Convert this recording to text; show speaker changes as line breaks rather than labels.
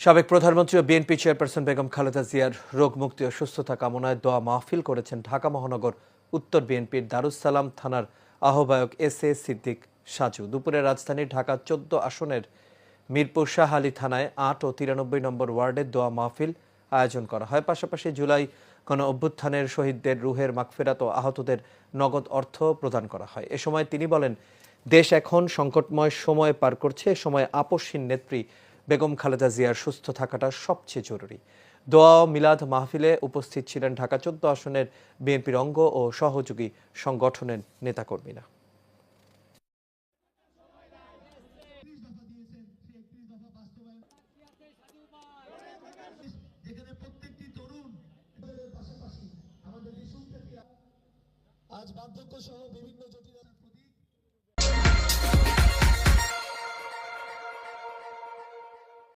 সাবেক প্রধানমন্ত্রী ও BNP chairperson Begum Khaleda জিয়ার রোগ মুক্তি ও সুস্থতা কামনায় দোয়া মাহফিল করেছেন ঢাকা মহানগর উত্তর বিএনপির দারুস সালাম থানার আহ্বায়ক এস.এ. সিদ্দিক সাজু। দুপুরে রাজধানীর ঢাকা ১৪ আসনের মিরপুর শাহ আলী থানায় ৮ ও ৯৩ নম্বর ওয়ার্ডে দোয়া মাহফিল আয়োজন করা হয়। পাশাপাশি জুলাই গণ অভ্যুত্থানের শহীদদের রুহের মাগফিরাত ও আহতদের নগদ অর্থ প্রদান করা হয়। এ সময় তিনি বলেন, দেশ এখন সংকটময় সময় পার করছে। এ সময় আপসহীন নেত্রী বেগম খালেদা জিয়ার সুস্থ থাকাটা সবচেয়ে জরুরি। দোয়া ও মিলাদ মাহফিলে উপস্থিত ছিলেন ঢাকা ১৪ আসনের বিএনপির অঙ্গ ও সহযোগী সংগঠনের নেতাকর্মীরা।
আজ বার্ধক্য সহ বিভিন্ন জটিল